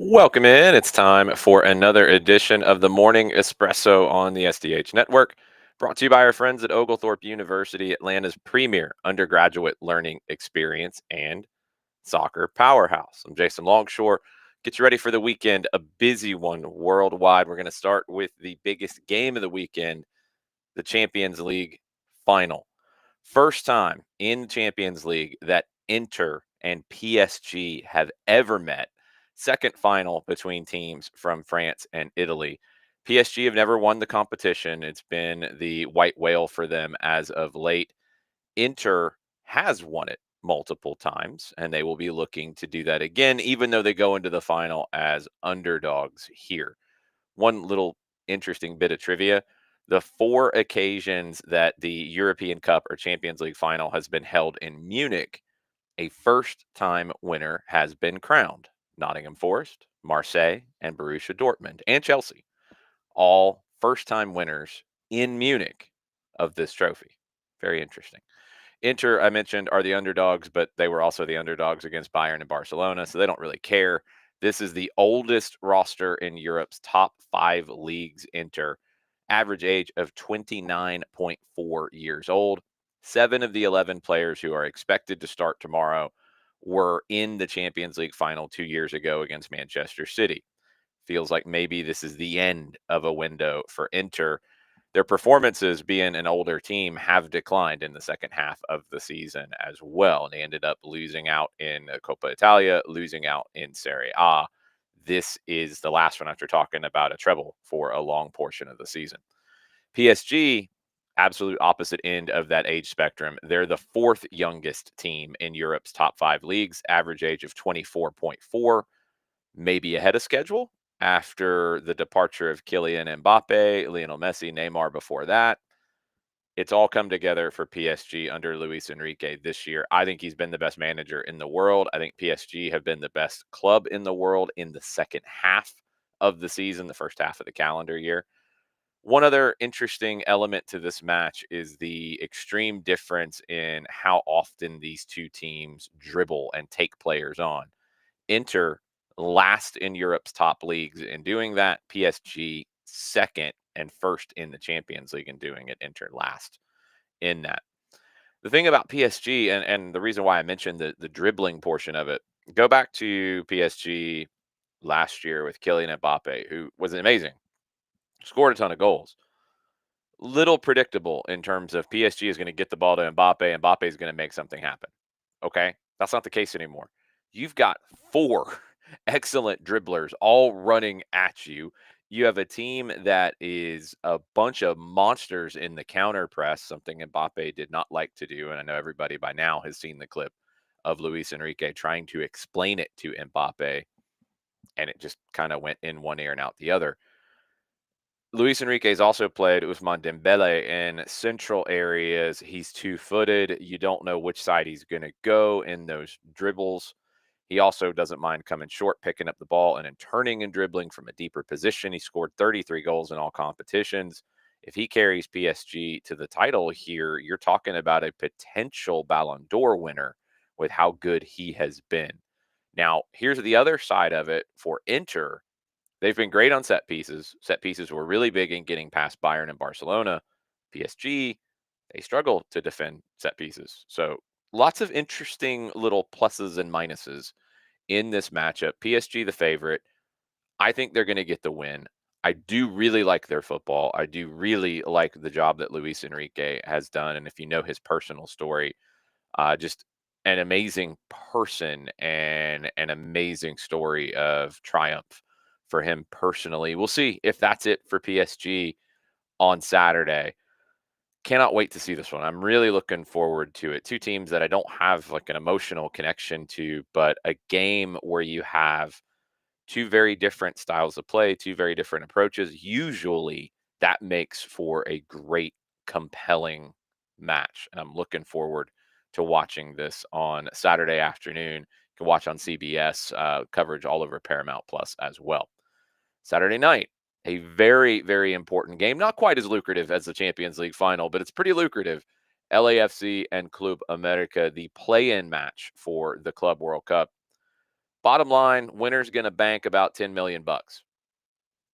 Welcome in. It's time for another edition of the Morning Espresso on the SDH Network, brought to you by our friends at Oglethorpe University, Atlanta's premier undergraduate learning experience and soccer powerhouse. I'm Jason Longshore. Get you ready for the weekend, a busy one worldwide. We're going to start with the biggest game of the weekend, the Champions League final. First time in Champions League that Inter and PSG have ever met. Second final between teams from France and Italy. PSG have never won the competition. It's been the white whale for them as of late. Inter has won it multiple times, and they will be looking to do that again, even though they go into the final as underdogs here. One little interesting bit of trivia: the four occasions that the European Cup or Champions League final has been held in Munich, a first time winner has been crowned. Nottingham Forest, Marseille, and Borussia Dortmund, and Chelsea, all first time winners in Munich of this trophy. Very interesting. Inter, I mentioned, are the underdogs, but they were also the underdogs against Bayern and Barcelona, so they don't really care. This is the oldest roster in Europe's top five leagues. Inter, average age of 29.4 years old. Seven of the 11 players who are expected to start tomorrow were in the Champions League final 2 years ago against Manchester City. Feels like maybe this is the end of a window for Inter. Their performances, being an older team, have declined in the second half of the season as well. And they ended up losing out in Coppa Italia, losing out in Serie A. This is the last one after talking about a treble for a long portion of the season. PSG, absolute opposite end of that age spectrum. They're the fourth youngest team in Europe's top five leagues, average age of 24.4, maybe ahead of schedule after the departure of Kylian Mbappe, Lionel Messi, Neymar before that. It's all come together for PSG under Luis Enrique this year. I think he's been the best manager in the world. I think PSG have been the best club in the world in the second half of the season, the first half of the calendar year. One other interesting element to this match is the extreme difference in how often these two teams dribble and take players on. Inter last in Europe's top leagues in doing that. PSG second and first in the Champions League in doing it. Inter last in that. The thing about PSG, and the reason why I mentioned the dribbling portion of it, go back to PSG last year with Kylian Mbappe, who was amazing, scored a ton of goals. Little predictable in terms of PSG is going to get the ball to Mbappe. Mbappe is going to make something happen. Okay. That's not the case anymore. You've got four excellent dribblers all running at you. You have a team that is a bunch of monsters in the counter press, something Mbappe did not like to do. And I know everybody by now has seen the clip of Luis Enrique trying to explain it to Mbappe, and it just kind of went in one ear and out the other. Luis Enrique's also played Ousmane Dembele in central areas. He's two-footed. You don't know which side he's going to go in those dribbles. He also doesn't mind coming short, picking up the ball, and then turning and dribbling from a deeper position. He scored 33 goals in all competitions. If he carries PSG to the title here, you're talking about a potential Ballon d'Or winner with how good he has been. Now, here's the other side of it for Inter. They've been great on set pieces. Set pieces were really big in getting past Bayern and Barcelona. PSG, they struggle to defend set pieces. So lots of interesting little pluses and minuses in this matchup. PSG, the favorite. I think they're going to get the win. I do really like their football. I do really like the job that Luis Enrique has done. And if you know his personal story, just an amazing person and an amazing story of triumph for him personally. We'll see if that's it for PSG on Saturday. Cannot wait to see this one. I'm really looking forward to it. Two teams that I don't have like an emotional connection to, but a game where you have two very different styles of play, two very different approaches. Usually that makes for a great, compelling match. And I'm looking forward to watching this on Saturday afternoon. You can watch on CBS, coverage all over Paramount Plus as well. Saturday night, a very, very important game. Not quite as lucrative as the Champions League final, but it's pretty lucrative. LAFC and Club America, the play in match for the Club World Cup. Bottom line, winner's going to bank about 10 million bucks.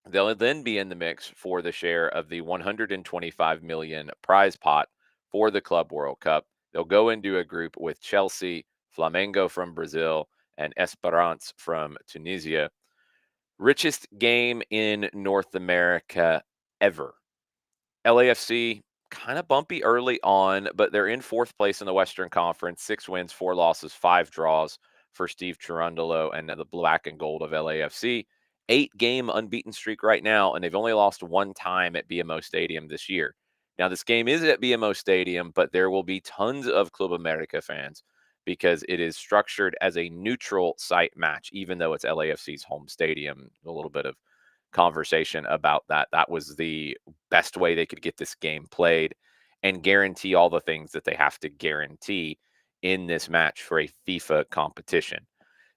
They'll then be in the mix for the share of the 125 million prize pot for the Club World Cup. They'll go into a group with Chelsea, Flamengo from Brazil, and Esperance from Tunisia. Richest game in North America ever. LAFC kind of bumpy early on, but they're in fourth place in the Western Conference, 6 wins, 4 losses, 5 draws for Steve Cherundolo and the black and gold of LAFC. 8-game unbeaten streak right now, and they've only lost one time at BMO Stadium this year. Now, this game is at BMO Stadium, but there will be tons of Club America fans because it is structured as a neutral site match, even though it's LAFC's home stadium. A little bit of conversation about that. That was the best way they could get this game played and guarantee all the things that they have to guarantee in this match for a FIFA competition.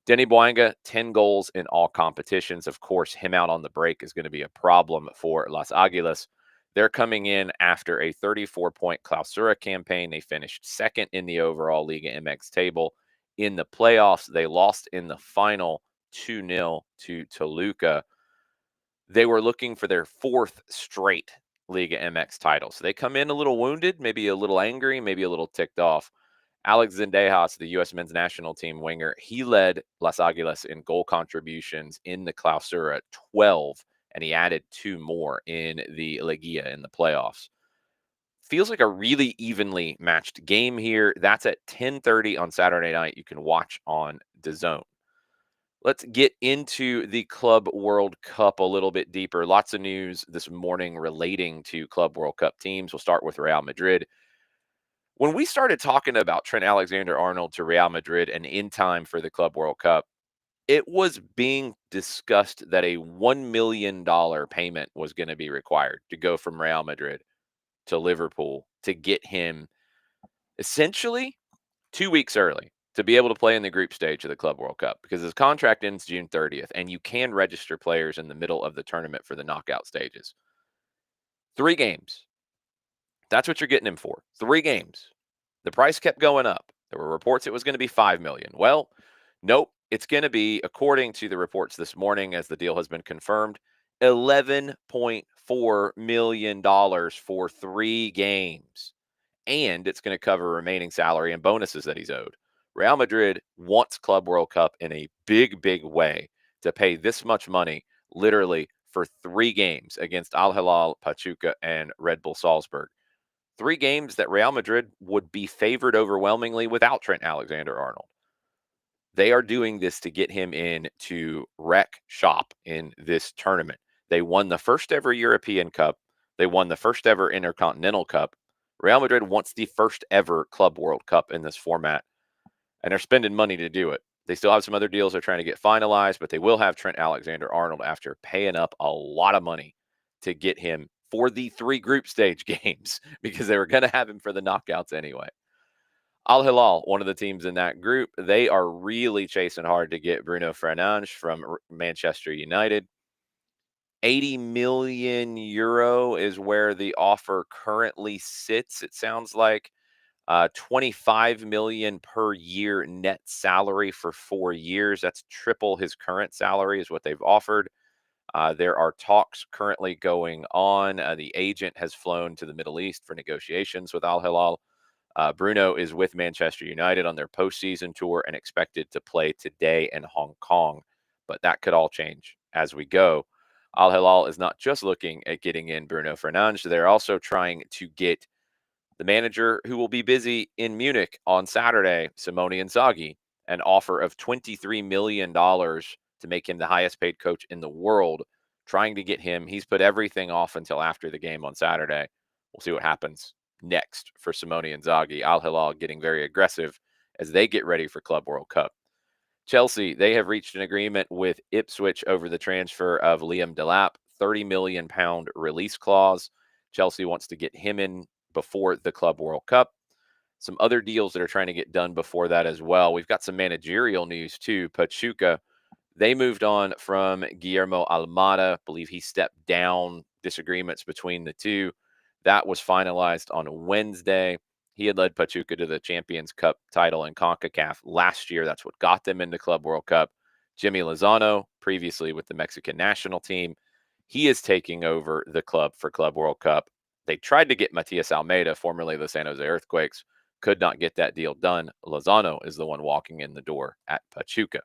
Denny Boanga, 10 goals in all competitions. Of course, him out on the break is going to be a problem for Las Aguilas. They're coming in after a 34-point Clausura campaign. They finished second in the overall Liga MX table. In the playoffs, they lost in the final 2-0 to Toluca. They were looking for their fourth straight Liga MX title. So they come in a little wounded, maybe a little angry, maybe a little ticked off. Alex Zendejas, the U.S. men's national team winger, he led Las Aguilas in goal contributions in the Clausura, 12, and he added 2 more in the Liguilla in the playoffs. Feels like a really evenly matched game here. That's at 10:30 on Saturday night. You can watch on DAZN. Let's get into the Club World Cup a little bit deeper. Lots of news this morning relating to Club World Cup teams. We'll start with Real Madrid. When we started talking about Trent Alexander-Arnold to Real Madrid and in time for the Club World Cup, it was being discussed that a $1 million payment was going to be required to go from Real Madrid to Liverpool to get him essentially 2 weeks early to be able to play in the group stage of the Club World Cup because his contract ends June 30th, and you can register players in the middle of the tournament for the knockout stages. 3 games. That's what you're getting him for. 3 games. The price kept going up. There were reports it was going to be $5 million. Well, nope. It's going to be, according to the reports this morning, as the deal has been confirmed, $11.4 million for 3 games. And it's going to cover remaining salary and bonuses that he's owed. Real Madrid wants Club World Cup in a big, big way to pay this much money literally for 3 games against Al Hilal, Pachuca, and Red Bull Salzburg. 3 games that Real Madrid would be favored overwhelmingly without Trent Alexander-Arnold. They are doing this to get him in to wreck shop in this tournament. They won the first ever European Cup. They won the first ever Intercontinental Cup. Real Madrid wants the first ever Club World Cup in this format, and they're spending money to do it. They still have some other deals they're trying to get finalized, but they will have Trent Alexander-Arnold after paying up a lot of money to get him for the 3 group stage games because they were going to have him for the knockouts anyway. Al Hilal, one of the teams in that group, they are really chasing hard to get Bruno Fernandes from Manchester United. 80 million euro is where the offer currently sits. It sounds like 25 million per year net salary for 4 years. That's triple his current salary is what they've offered. There are talks currently going on. The agent has flown to the Middle East for negotiations with Al Hilal. Bruno is with Manchester United on their postseason tour and expected to play today in Hong Kong, but that could all change as we go. Al Hilal is not just looking at getting in Bruno Fernandes, they're also trying to get the manager who will be busy in Munich on Saturday, Simone Inzaghi, an offer of $23 million to make him the highest paid coach in the world, trying to get him. He's put everything off until after the game on Saturday. We'll see what happens next for Simone Inzaghi. Al Hilal getting very aggressive as they get ready for Club World Cup. Chelsea, they have reached an agreement with Ipswich over the transfer of Liam Delap, £30 million release clause. Chelsea wants to get him in before the Club World Cup. Some other deals that are trying to get done before that as well. We've got some managerial news too. Pachuca, they moved on from Guillermo Almada. I believe he stepped down, disagreements between the two. That was finalized on Wednesday. He had led Pachuca to the Champions Cup title in CONCACAF last year. That's what got them into Club World Cup. Jimmy Lozano, previously with the Mexican national team, he is taking over the club for Club World Cup. They tried to get Matias Almeida, formerly the San Jose Earthquakes, could not get that deal done. Lozano is the one walking in the door at Pachuca.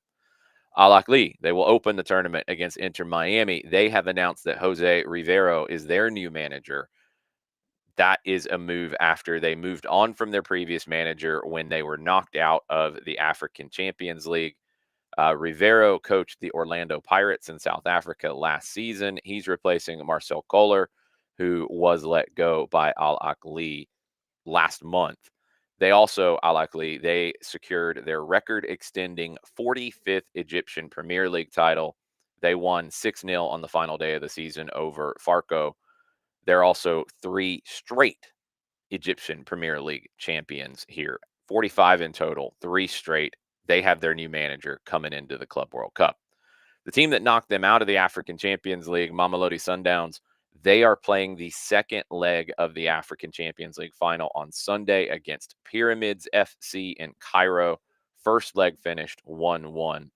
Al Ahly, they will open the tournament against Inter Miami. They have announced that Jose Rivero is their new manager. That is a move after they moved on from their previous manager when they were knocked out of the African Champions League. Rivero coached the Orlando Pirates in South Africa last season. He's replacing Marcel Koller, who was let go by Al Ahly last month. They also, Al Ahly, they secured their record-extending 45th Egyptian Premier League title. They won 6-0 on the final day of the season over Farco. They're also three straight Egyptian Premier League champions here. 45 in total, three straight. They have their new manager coming into the Club World Cup. The team that knocked them out of the African Champions League, Mamelodi Sundowns, they are playing the second leg of the African Champions League final on Sunday against Pyramids FC in Cairo. First leg finished 1-1.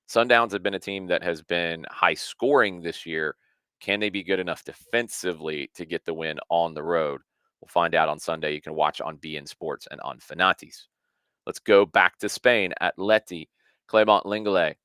Sundowns have been a team that has been high scoring this year. Can they be good enough defensively to get the win on the road? We'll find out on Sunday. You can watch on BN Sports and on Fanatis. Let's go back to Spain. Atleti, Clement Lenglet.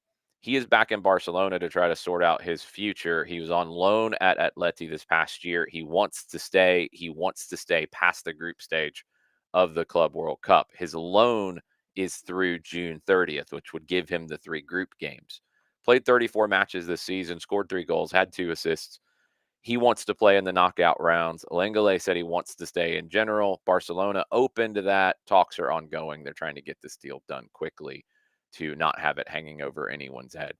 He is back in Barcelona to try to sort out his future. He was on loan at Atleti this past year. He wants to stay. He wants to stay past the group stage of the Club World Cup. His loan is through June 30th, which would give him the three group games. Played 34 matches this season, scored 3 goals, had 2 assists. He wants to play in the knockout rounds. Lenglet said he wants to stay in general. Barcelona open to that. Talks are ongoing. They're trying to get this deal done quickly to not have it hanging over anyone's head.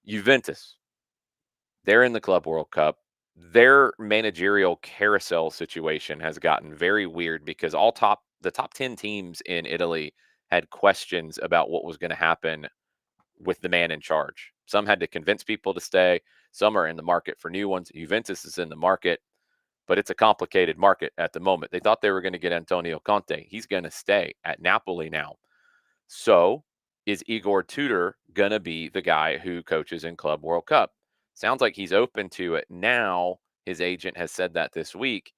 Juventus, they're in the Club World Cup. Their managerial carousel situation has gotten very weird because the top 10 teams in Italy had questions about what was going to happen with the man in charge. Some had to convince people to stay. Some are in the market for new ones. Juventus is in the market, but it's a complicated market at the moment. They thought they were going to get Antonio Conte. He's going to stay at Napoli now. So is Igor Tudor going to be the guy who coaches in Club World Cup? Sounds like he's open to it now. His agent has said that this week.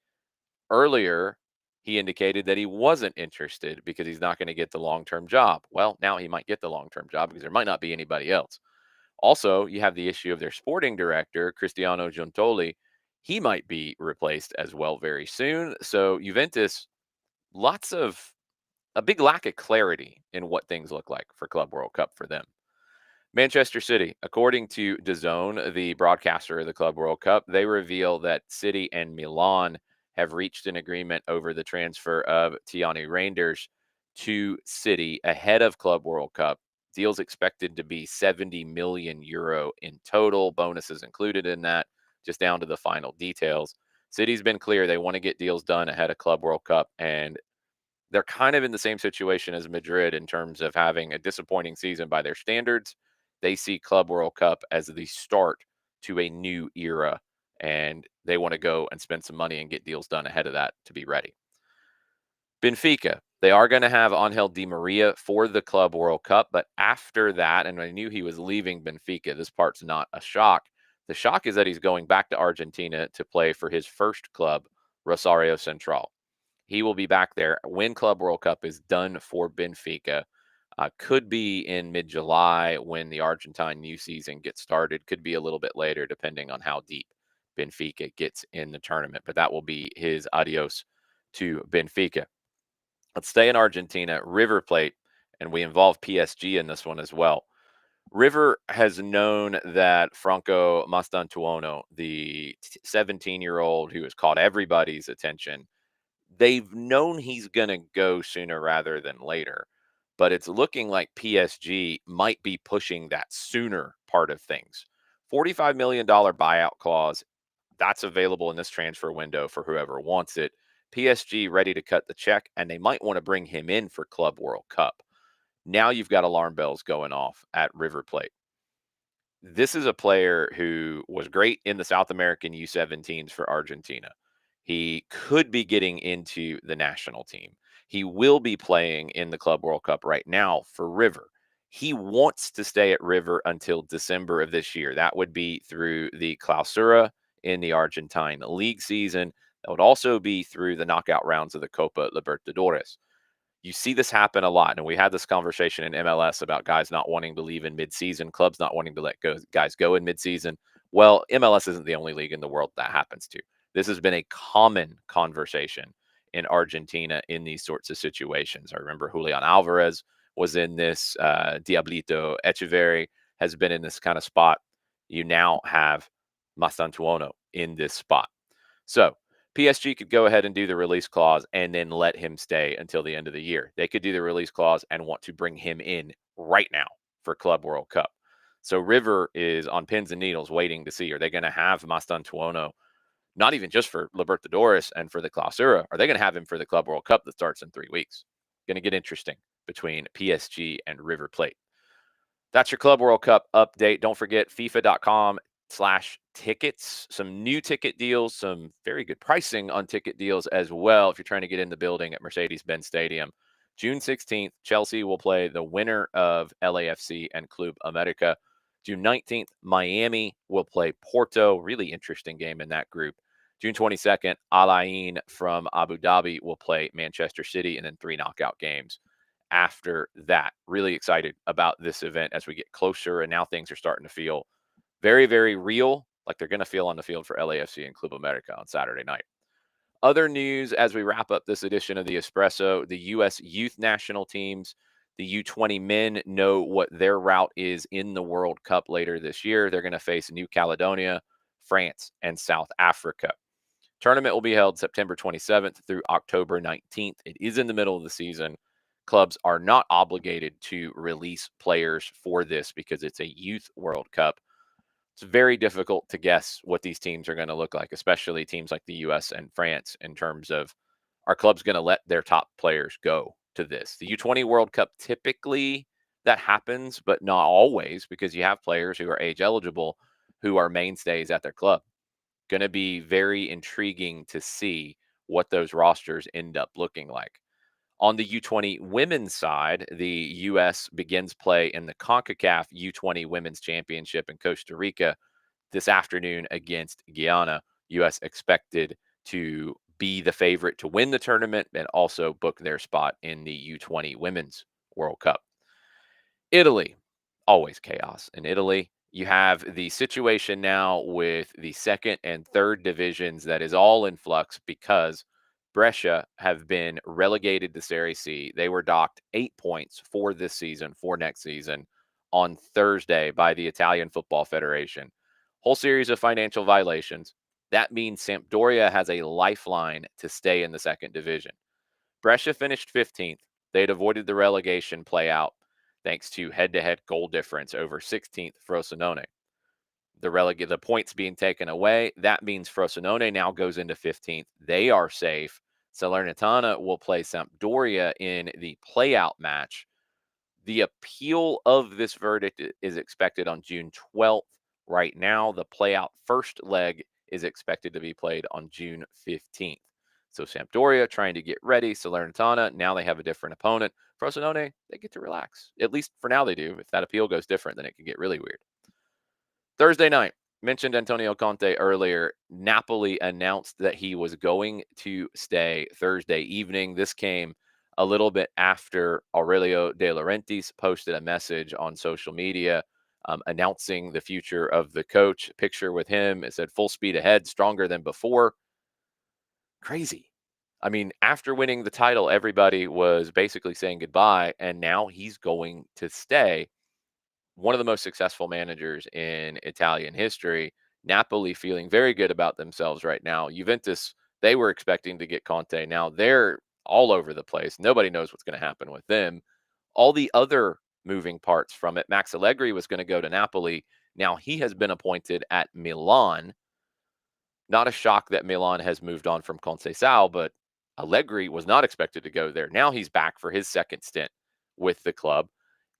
Earlier, he indicated that he wasn't interested because he's not going to get the long-term job. Well, now he might get the long-term job because there might not be anybody else. Also, you have the issue of their sporting director, Cristiano Giuntoli. He might be replaced as well very soon. So Juventus, lots of a big lack of clarity in what things look like for Club World Cup for them. Manchester City, according to DAZN, the broadcaster of the Club World Cup, they reveal that City and Milan have reached an agreement over the transfer of Tiani Reinders to City ahead of Club World Cup. Deals expected to be 70 million euro in total, bonuses included in that, just down to the final details. City's been clear they want to get deals done ahead of Club World Cup, and they're kind of in the same situation as Madrid in terms of having a disappointing season by their standards. They see Club World Cup as the start to a new era, and they want to go and spend some money and get deals done ahead of that to be ready. Benfica, they are going to have Angel Di Maria for the Club World Cup, but after that, and I knew he was leaving Benfica, this part's not a shock. The shock is that he's going back to Argentina to play for his first club, Rosario Central. He will be back there when Club World Cup is done for Benfica. Could be in mid-July when the Argentine new season gets started. Could be a little bit later, depending on how deep Benfica gets in the tournament. But that will be his adios to Benfica. Let's stay in Argentina. River Plate, and we involve PSG in this one as well. River has known that Franco Mastantuono, the 17-year-old who has caught everybody's attention, they've known he's going to go sooner rather than later, but it's looking like PSG might be pushing that sooner part of things. $45 million buyout clause, that's available in this transfer window for whoever wants it. PSG ready to cut the check, and they might want to bring him in for Club World Cup. Now you've got alarm bells going off at River Plate. This is a player who was great in the South American U17s for Argentina. He could be getting into the national team. He will be playing in the Club World Cup right now for River. He wants to stay at River until December of this year. That would be through the Clausura in the Argentine league season. That would also be through the knockout rounds of the Copa Libertadores. You see this happen a lot, and we had this conversation in MLS about guys not wanting to leave in midseason, clubs not wanting to let guys go in midseason. Well, MLS isn't the only league in the world that happens to. This has been a common conversation in Argentina in these sorts of situations. I remember Julian Alvarez was in this. Diablito Echeverri has been in this kind of spot. You now have Mastantuono in this spot. So PSG could go ahead and do the release clause and then let him stay until the end of the year. They could do the release clause and want to bring him in right now for Club World Cup. So River is on pins and needles waiting to see, are they going to have Mastantuono not even just for Libertadores and for the Clausura? Are they going to have him for the Club World Cup that starts in 3 weeks? Going to get interesting between PSG and River Plate. That's your Club World Cup update. Don't forget FIFA.com/tickets. Some new ticket deals, some very good pricing on ticket deals as well. If you're trying to get in the building at Mercedes-Benz Stadium, June 16th, Chelsea will play the winner of LAFC and Club America. June 19th, Miami will play Porto. Really interesting game in that group. June 22nd, Al Ain from Abu Dhabi will play Manchester City, and then 3 knockout games after that. Really excited about this event as we get closer, and now things are starting to feel very, very real, like they're going to feel on the field for LAFC and Club America on Saturday night. Other news as we wrap up this edition of the Espresso: the U.S. youth national teams, the U20 men know what their route is in the World Cup later this year. They're going to face New Caledonia, France, and South Africa. Tournament will be held September 27th through October 19th. It is in the middle of the season. Clubs are not obligated to release players for this because it's a youth World Cup. It's very difficult to guess what these teams are going to look like, especially teams like the US and France, in terms of, are clubs going to let their top players go to this? The U20 World Cup, typically that happens, but not always, because you have players who are age eligible who are mainstays at their club. Going to be very intriguing to see what those rosters end up looking like. On the U20 women's side, the U.S. begins play in the CONCACAF U20 Women's Championship in Costa Rica this afternoon against Guyana. U.S. expected to be the favorite to win the tournament and also book their spot in the U20 Women's World Cup. Italy, always chaos in Italy. You have the situation now with the second and third divisions that is all in flux because Brescia have been relegated to Serie C. They were docked 8 points for this season, for next season, on Thursday by the Italian Football Federation. Whole series of financial violations. That means Sampdoria has a lifeline to stay in the second division. Brescia finished 15th. They'd avoided the relegation playout thanks to head-to-head goal difference over 16th Frosinone. The points being taken away, that means Frosinone now goes into 15th. They are safe. Salernitana will play Sampdoria in the playout match. The appeal of this verdict is expected on June 12th. Right now, the playout first leg is expected to be played on June 15th. So Sampdoria trying to get ready. Salernitana, now they have a different opponent. Frosinone, they get to relax. At least for now they do. If that appeal goes different, then it could get really weird. Thursday night, mentioned Antonio Conte earlier. Napoli announced that he was going to stay Thursday evening. This came a little bit after Aurelio De Laurentiis posted a message on social media announcing the future of the coach. Picture with him, it said full speed ahead, stronger than before. Crazy. I mean, after winning the title, everybody was basically saying goodbye, and now he's going to stay. One of the most successful managers in Italian history. Napoli feeling very good about themselves right now. Juventus, they were expecting to get Conte. Now they're all over the place. Nobody knows what's going to happen with them. All the other moving parts from it. Max Allegri was going to go to Napoli. Now he has been appointed at Milan. Not a shock that Milan has moved on from Conceição, but Allegri was not expected to go there. Now he's back for his second stint with the club.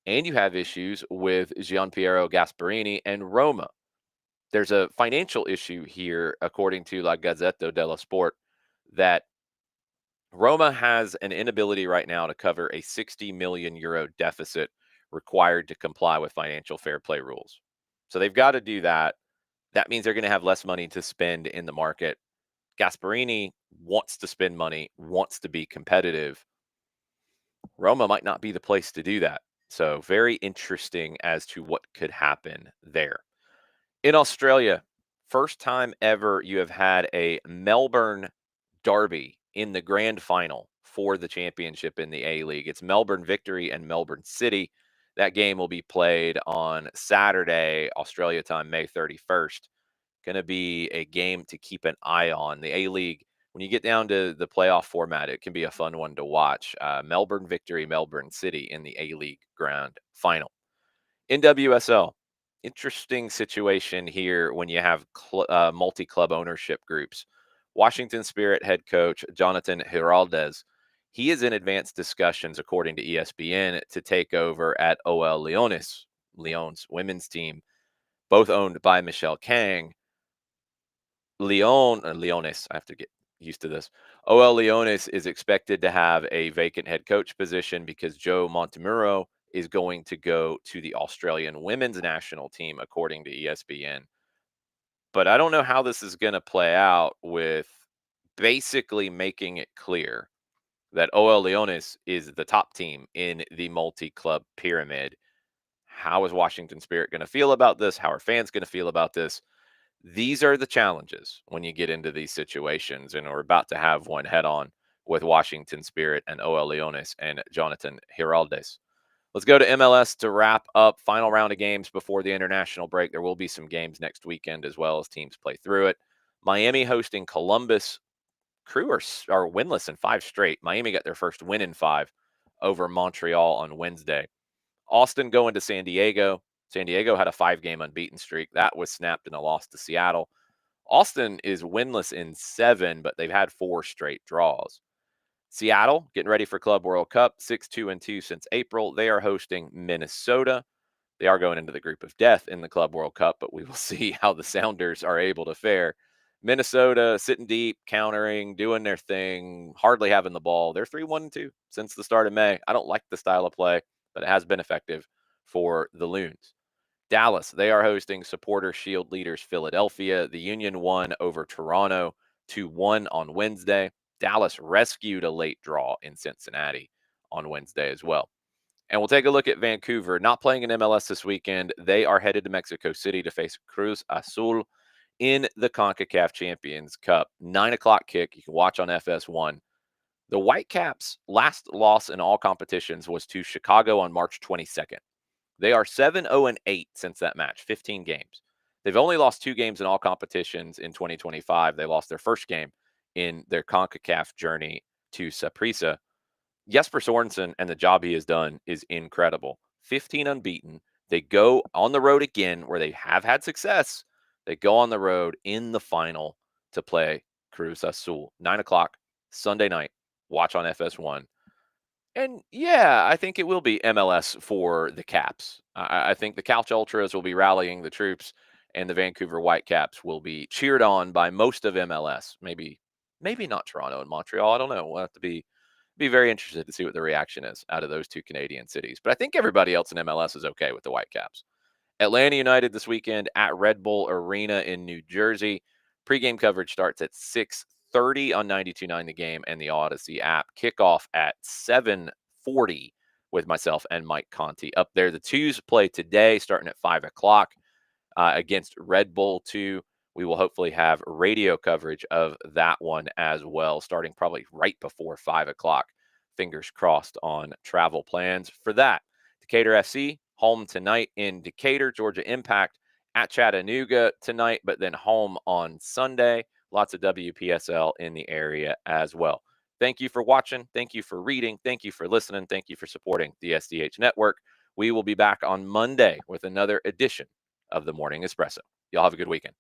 And you have issues with Gianpiero Gasperini and Roma. There's a financial issue here, according to La Gazzetta dello Sport, that Roma has an inability right now to cover a 60 million euro deficit required to comply with financial fair play rules. So they've got to do that. That means they're going to have less money to spend in the market. Gasparini wants to spend money, wants to be competitive. Roma might not be the place to do that. So, very interesting as to what could happen there. In Australia, first time ever you have had a Melbourne derby in the grand final for the championship in the A League. It's Melbourne Victory and Melbourne City. That game will be played on Saturday, Australia time, May 31st. Going to be a game to keep an eye on. The A League, when you get down to the playoff format, it can be a fun one to watch. Melbourne Victory, Melbourne City in the A League grand final. In WSL, interesting situation here when you have multi club ownership groups. Washington Spirit head coach Jonathan Giraldez, he is in advanced discussions, according to ESPN, to take over at OL Leones, Lyon's women's team, both owned by Michelle Kang. Leones, I have to get used to this. OL Leones is expected to have a vacant head coach position because Joe Montemuro is going to go to the Australian women's national team, according to ESPN. But I don't know how this is going to play out with basically making it clear that OL Leones is the top team in the multi club pyramid. How is Washington Spirit going to feel about this? How are fans going to feel about this? These are the challenges when you get into these situations, and we're about to have one head on with Washington Spirit and OL Leones and Jonathan Giraldez. Let's go to MLS to wrap up. Final round of games before the international break. There will be some games next weekend as well as teams play through it. Miami hosting Columbus. Crew are winless in 5 straight. Miami got their first win in 5 over Montreal on Wednesday. Austin going to San Diego. San Diego had a 5-game unbeaten streak. That was snapped in a loss to Seattle. Austin is winless in 7, but they've had 4 straight draws. Seattle getting ready for Club World Cup, 6-2-2 since April. They are hosting Minnesota. They are going into the group of death in the Club World Cup, but we will see how the Sounders are able to fare. Minnesota sitting deep, countering, doing their thing, hardly having the ball. They're 3-1-2 since the start of May. I don't like the style of play, but it has been effective for the Loons. Dallas, they are hosting Supporter Shield leaders Philadelphia. The Union won over Toronto 2-1 on Wednesday. Dallas rescued a late draw in Cincinnati on Wednesday as well. And we'll take a look at Vancouver, not playing in MLS this weekend. They are headed to Mexico City to face Cruz Azul in the CONCACAF Champions Cup. 9 o'clock kick. You can watch on FS1. The Whitecaps' last loss in all competitions was to Chicago on March 22nd. They are 7-0-8 since that match, 15 games. They've only lost 2 games in all competitions in 2025. They lost their first game in their CONCACAF journey to Saprissa. Jesper Sorensen and the job he has done is incredible. 15 unbeaten. They go on the road again where they have had success. They go on the road in the final to play Cruz Azul. 9 o'clock, Sunday night. Watch on FS1. And yeah, I think it will be MLS for the Caps. I think the Couch Ultras will be rallying the troops, and the Vancouver Whitecaps will be cheered on by most of MLS. Maybe not Toronto and Montreal. I don't know. We'll have to be very interested to see what the reaction is out of those 2 Canadian cities. But I think everybody else in MLS is okay with the Whitecaps. Atlanta United this weekend at Red Bull Arena in New Jersey. Pre-game coverage starts at 6:30 on 92.9 The Game and the Odyssey app. Kickoff at 7:40 with myself and Mike Conti up there. The Twos play today starting at 5 o'clock against Red Bull 2. We will hopefully have radio coverage of that one as well, starting probably right before 5 o'clock. Fingers crossed on travel plans for that. Decatur FC, home tonight in Decatur. Georgia Impact at Chattanooga tonight, but then home on Sunday. Lots of WPSL in the area as well. Thank you for watching. Thank you for reading. Thank you for listening. Thank you for supporting the SDH Network. We will be back on Monday with another edition of the Morning Espresso. Y'all have a good weekend.